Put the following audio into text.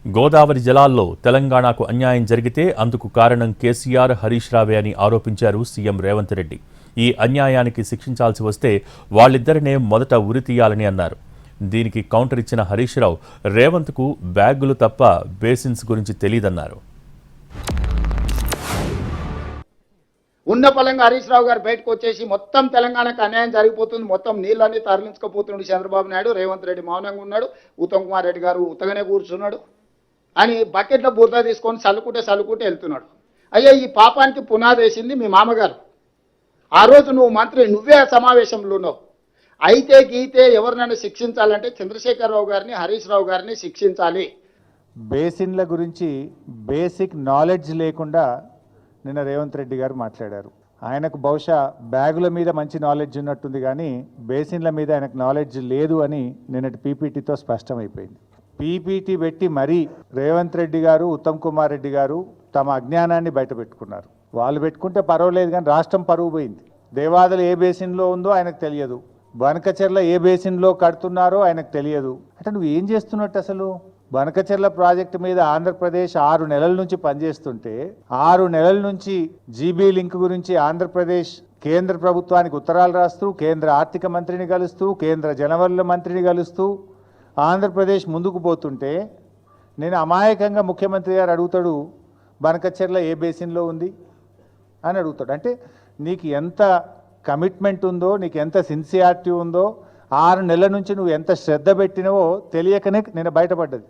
గోదావరి జలాల్లో తెలంగాణకు అన్యాయం జరిగితే అందుకు కారణం కేసీఆర్, హరీష్ రావే అని ఆరోపించారు సీఎం రేవంత్ రెడ్డి. ఈ అన్యాయానికి శిక్షించాల్సి వస్తే వాళ్ళిద్దరినే మొదట ఉరితీయాలని అన్నారు. దీనికి కౌంటర్ ఇచ్చిన హరీష్ రావు రేవంత్కు బ్యాగులు తప్ప బేసిన్స్ గురించి తెలియదన్నారు. ఉన్న పలంగా హరీష్ రావు గారు బయటకు వచ్చేసి మొత్తం తెలంగాణకు అన్యాయం జరిగిపోతుంది, మొత్తం నీళ్ళన్నీ తరలించుకుపోతున్నాడు చంద్రబాబు నాయుడు, రేవంత్ రెడ్డి మౌనంగా ఉన్నాడు, ఉత్తమ్ కుమార్ రెడ్డి గారు ఉత్తగానే కూర్చున్నాడు అని బకెట్లో బురద తీసుకొని చల్లుకుంటే వెళ్తున్నాడు. అయ్యా, ఈ పాపానికి పునాది వేసింది మీ మామగారు. ఆ రోజు నువ్వు మంత్రి, నువ్వే ఆ సమావేశంలో ఉన్నావు. అయితే గీతే ఎవరినైనా శిక్షించాలంటే చంద్రశేఖరరావు గారిని, హరీష్ రావు గారిని శిక్షించాలి. బేసిన్ల గురించి బేసిక్ నాలెడ్జ్ లేకుండా నిన్న రేవంత్ రెడ్డి గారు మాట్లాడారు. ఆయనకు బహుశా బ్యాగుల మీద మంచి నాలెడ్జ్ ఉన్నట్టుంది, కానీ బేసిన్ల మీద ఆయనకు నాలెడ్జ్ లేదు అని నిన్నటి పీపీటీతో స్పష్టమైపోయింది. పీపీటీ పెట్టి మరీ రేవంత్ రెడ్డి గారు, ఉత్తమ్ కుమార్ రెడ్డి గారు తమ అజ్ఞానాన్ని బయట పెట్టుకున్నారు. వాళ్ళు పెట్టుకుంటే పర్వాలేదు, కానీ రాష్ట్రం పరువు పోయింది. దేవాదలు ఏ బేసిన్లో ఉందో ఆయనకు తెలియదు, బనకచెర్ల ఏ బేసిన్లో కడుతున్నారో ఆయనకు తెలియదు. అంటే నువ్వు ఏం చేస్తున్నట్టు అసలు? బనకచెర్ల ప్రాజెక్టు మీద ఆంధ్రప్రదేశ్ 6 నెలల నుంచి పనిచేస్తుంటే 6 నెలల నుంచి జీబీ లింక్ గురించి ఆంధ్రప్రదేశ్ కేంద్ర ప్రభుత్వానికి ఉత్తరాలు రాస్తూ, కేంద్ర ఆర్థిక మంత్రిని కలుస్తూ, కేంద్ర జలవనరుల మంత్రిని కలుస్తూ ఆంధ్రప్రదేశ్ ముందుకు పోతుంటే నేను అమాయకంగా ముఖ్యమంత్రి గారు అడుగుతాడు, బనకచెర్ల ఏ బేసిన్లో ఉంది అని అడుగుతాడు. అంటే నీకు ఎంత కమిట్మెంట్ ఉందో, నీకు ఎంత సిన్సియారిటీ ఉందో, 6 నెలల నుంచి నువ్వు ఎంత శ్రద్ధ పెట్టినవో తెలియకనే నేను బయటపడ్డది.